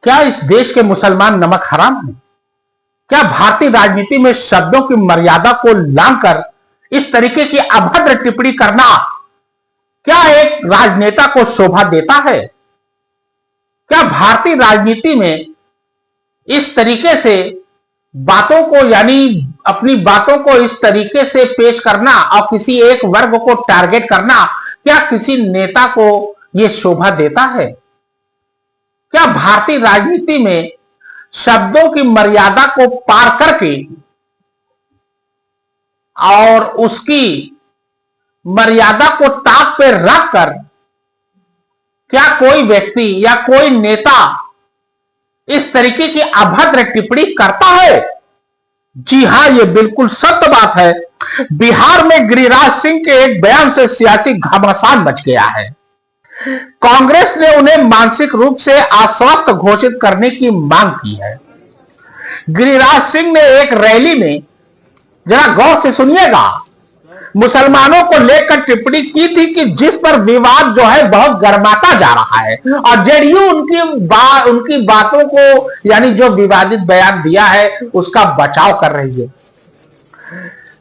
क्या इस देश के मुसलमान नमक हराम हैं? क्या भारतीय राजनीति में शब्दों की मर्यादा को लांघकर इस तरीके की अभद्र टिप्पणी करना क्या एक राजनेता को शोभा देता है? क्या भारतीय राजनीति में इस तरीके से बातों को यानी अपनी बातों को इस तरीके से पेश करना और किसी एक वर्ग को टारगेट करना क्या किसी नेता को यह शोभा देता है? क्या भारतीय राजनीति में शब्दों की मर्यादा को पार करके और उसकी मर्यादा को ताक पे रखकर क्या कोई व्यक्ति या कोई नेता इस तरीके की अभद्र टिप्पणी करता है? जी हां, यह बिल्कुल सत्य बात है। बिहार में गिरिराज सिंह के एक बयान से सियासी घमासान मच गया है। कांग्रेस ने उन्हें मानसिक रूप से अस्वस्थ घोषित करने की मांग की है। गिरिराज सिंह ने एक रैली में, जरा गौर से सुनिएगा, मुसलमानों को लेकर टिप्पणी की थी कि जिस पर विवाद जो है बहुत गर्माता जा रहा है और जेडीयू उनकी बातों को यानी जो विवादित बयान दिया है उसका बचाव कर रही है।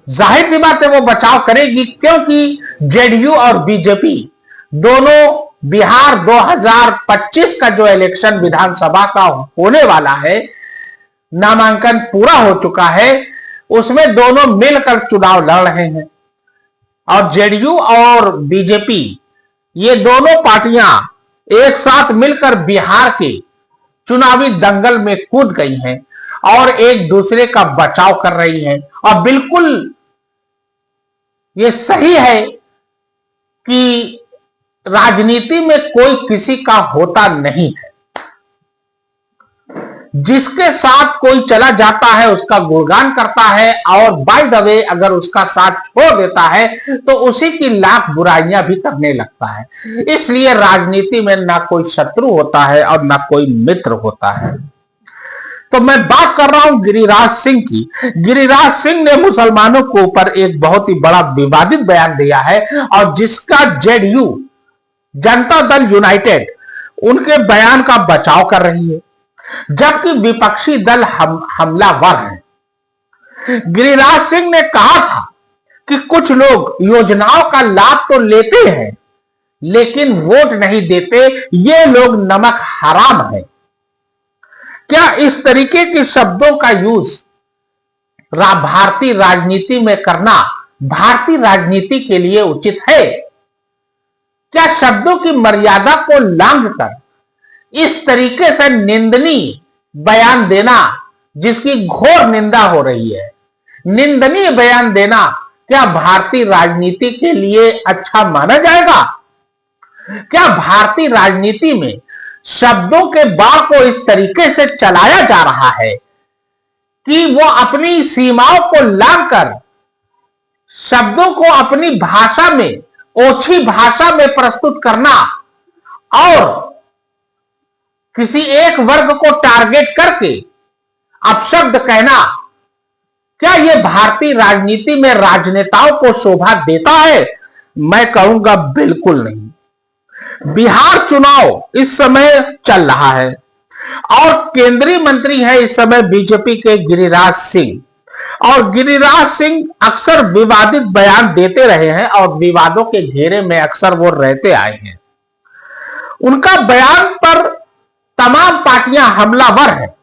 जाहिर सी बात है वो बचाव करेगी, क्योंकि जेडीयू और बीजेपी दोनों बिहार 2025 का जो इलेक्शन विधानसभा का होने वाला है, नामांकन पूरा हो चुका है, उसमें दोनों मिलकर चुनाव लड़ रहे हैं और जेडीयू और बीजेपी ये दोनों पार्टियां एक साथ मिलकर बिहार के चुनावी दंगल में कूद गई हैं और एक दूसरे का बचाव कर रही हैं। और बिल्कुल ये सही है कि राजनीति में कोई किसी का होता नहीं है। जिसके साथ कोई चला जाता है उसका गुणगान करता है और बाय द वे अगर उसका साथ छोड़ देता है तो उसी की लाख बुराइयां भी करने लगता है। इसलिए राजनीति में ना कोई शत्रु होता है और ना कोई मित्र होता है। तो मैं बात कर रहा हूं गिरिराज सिंह की। गिरिराज सिंह ने मुसलमानों के ऊपर एक बहुत ही बड़ा विवादित बयान दिया है और जिसका जेडीयू जनता दल यूनाइटेड उनके बयान का बचाव कर रही है, जबकि विपक्षी दल हमलावर है। गिरिराज सिंह ने कहा था कि कुछ लोग योजनाओं का लाभ तो लेते हैं लेकिन वोट नहीं देते, ये लोग नमक हराम है। क्या इस तरीके के शब्दों का यूज भारतीय राजनीति में करना भारतीय राजनीति के लिए उचित है? क्या शब्दों की मर्यादा को लांघकर इस तरीके से निंदनीय बयान देना, जिसकी घोर निंदा हो रही है, निंदनीय बयान देना क्या भारतीय राजनीति के लिए अच्छा माना जाएगा? क्या भारतीय राजनीति में शब्दों के बाढ़ को इस तरीके से चलाया जा रहा है कि वो अपनी सीमाओं को लांघकर शब्दों को अपनी भाषा में, ओछी भाषा में प्रस्तुत करना और किसी एक वर्ग को टारगेट करके अपशब्द कहना, क्या यह भारतीय राजनीति में राजनेताओं को शोभा देता है? मैं कहूंगा बिल्कुल नहीं। बिहार चुनाव इस समय चल रहा है और केंद्रीय मंत्री है इस समय बीजेपी के गिरिराज सिंह, और गिरिराज सिंह अक्सर विवादित बयान देते रहे हैं और विवादों के घेरे में अक्सर वो रहते आए हैं। उनका बयान पर तमाम पार्टियां हमलावर हैं।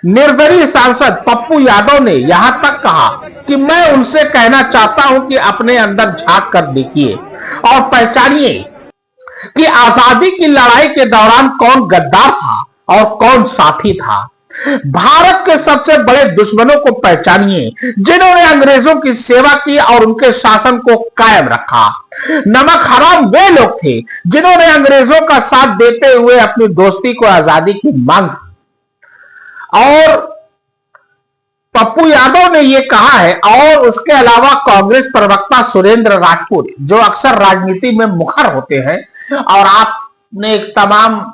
निर्दलीय सांसद पप्पू यादव ने यहां तक कहा कि मैं उनसे कहना चाहता हूं कि अपने अंदर झांक कर देखिए और पहचानिए कि आजादी की लड़ाई के दौरान कौन गद्दार था और कौन साथी था। भारत के सबसे बड़े दुश्मनों को पहचानिए जिन्होंने अंग्रेजों की सेवा की और उनके शासन को कायम रखा। नमक हराम वे लोग थे जिन्होंने अंग्रेजों का साथ देते हुए अपनी दोस्ती को आजादी की मांग की। और पप्पू यादव ने यह कहा है, और उसके अलावा कांग्रेस प्रवक्ता सुरेंद्र राजपूत जो अक्सर राजनीति में मुखर होते हैं और आपने एक तमाम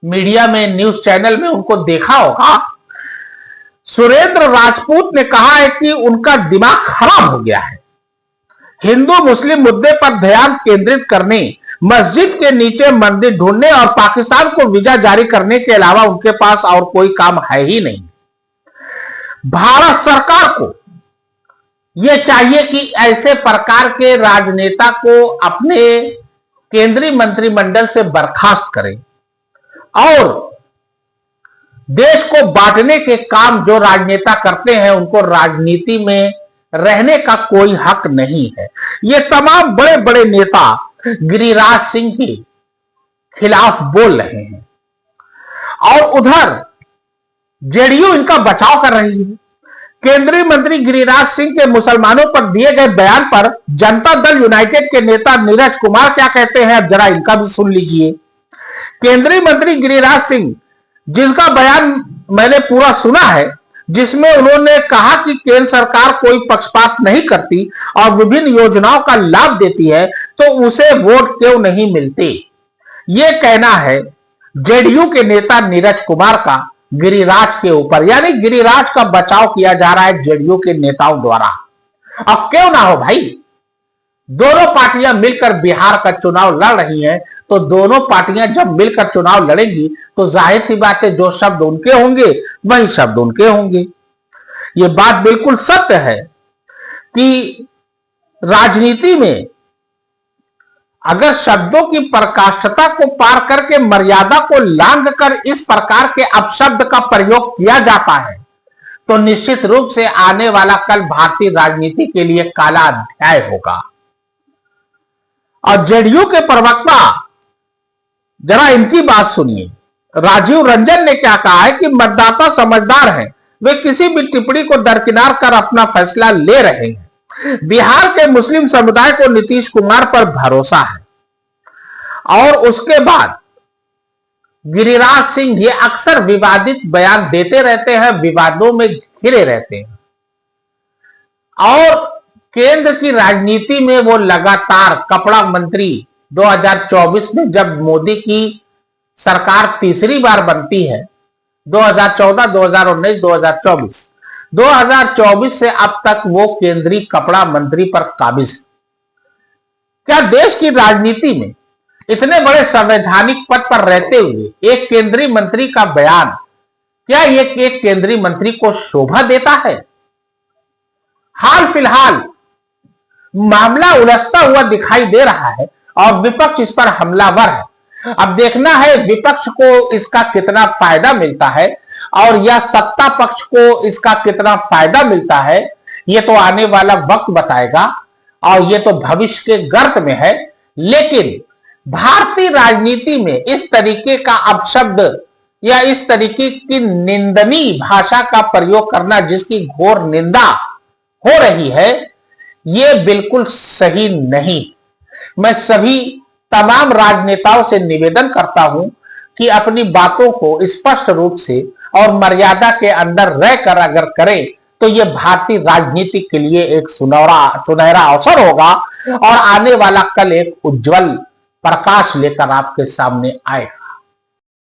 मीडिया में, न्यूज चैनल में उनको देखा होगा, सुरेंद्र राजपूत ने कहा है कि उनका दिमाग खराब हो गया है। हिंदू मुस्लिम मुद्दे पर ध्यान केंद्रित करने मस्जिद के नीचे मंदिर ढूंढने और पाकिस्तान को वीजा जारी करने के अलावा उनके पास और कोई काम है ही नहीं। भारत सरकार को यह चाहिए कि ऐसे प्रकार के राजनेता को अपने केंद्रीय मंत्रिमंडल से बर्खास्त करें और देश को बांटने के काम जो राजनेता करते हैं उनको राजनीति में रहने का कोई हक नहीं है। ये तमाम बड़े बड़े नेता गिरिराज सिंह के खिलाफ बोल रहे हैं और उधर जेडीयू इनका बचाव कर रही है। केंद्रीय मंत्री गिरिराज सिंह के मुसलमानों पर दिए गए बयान पर जनता दल यूनाइटेड के नेता नीरज कुमार क्या कहते हैं, अब जरा इनका भी सुन लीजिए। केंद्रीय मंत्री गिरिराज सिंह, जिसका बयान मैंने पूरा सुना है, जिसमें उन्होंने कहा कि केंद्र सरकार कोई पक्षपात नहीं करती और विभिन्न योजनाओं का लाभ देती है तो उसे वोट क्यों नहीं मिलते। यह कहना है जेडीयू के नेता नीरज कुमार का गिरिराज के ऊपर, यानी गिरिराज का बचाव किया जा रहा है जेडीयू के नेताओं द्वारा। अब क्यों ना हो भाई, दोनों पार्टियां मिलकर बिहार का चुनाव लड़ रही हैं, तो दोनों पार्टियां जब मिलकर चुनाव लड़ेंगी तो जाहिर सी बात है जो शब्द उनके होंगे वही शब्द उनके होंगे। ये बात बिल्कुल सत्य है कि राजनीति में अगर शब्दों की पराकाष्ठता को पार करके मर्यादा को लांघ कर इस प्रकार के अपशब्द का प्रयोग किया जाता है तो निश्चित रूप से आने वाला कल भारतीय राजनीति के लिए काला अध्याय होगा। और जेडीयू के प्रवक्ता, जरा इनकी बात सुनिए। राजीव रंजन ने क्या कहा है कि मतदाता समझदार हैं, वे किसी भी टिप्पणी को दरकिनार कर अपना फैसला ले रहे हैं। बिहार के मुस्लिम समुदाय को नीतीश कुमार पर भरोसा है। और उसके बाद गिरिराज सिंह ये अक्सर विवादित बयान देते रहते हैं, विवादों में घिरे रहते हैं और केंद्र की राजनीति में वो लगातार कपड़ा मंत्री 2024 में जब मोदी की सरकार तीसरी बार बनती है, 2014, 2019, 2024, 2024 से अब तक वो केंद्रीय कपड़ा मंत्री पर काबिज है। क्या देश की राजनीति में इतने बड़े संवैधानिक पद पर रहते हुए एक केंद्रीय मंत्री का बयान, क्या ये एक केंद्रीय मंत्री को शोभा देता है? हाल फिलहाल मामला उलझता हुआ दिखाई दे रहा है और विपक्ष इस पर हमलावर है। अब देखना है विपक्ष को इसका कितना फायदा मिलता है और यह सत्ता पक्ष को इसका कितना फायदा मिलता है, यह तो आने वाला वक्त बताएगा और यह तो भविष्य के गर्त में है। लेकिन भारतीय राजनीति में इस तरीके का अपशब्द या इस तरीके की निंदनीय भाषा का प्रयोग करना, जिसकी घोर निंदा हो रही है, यह बिल्कुल सही नहीं। मैं सभी तमाम राजनेताओं से निवेदन करता हूं कि अपनी बातों को स्पष्ट रूप से और मर्यादा के अंदर रहकर अगर करें तो यह भारतीय राजनीति के लिए एक सुनहरा अवसर होगा और आने वाला कल एक उज्जवल प्रकाश लेकर आपके सामने आएगा।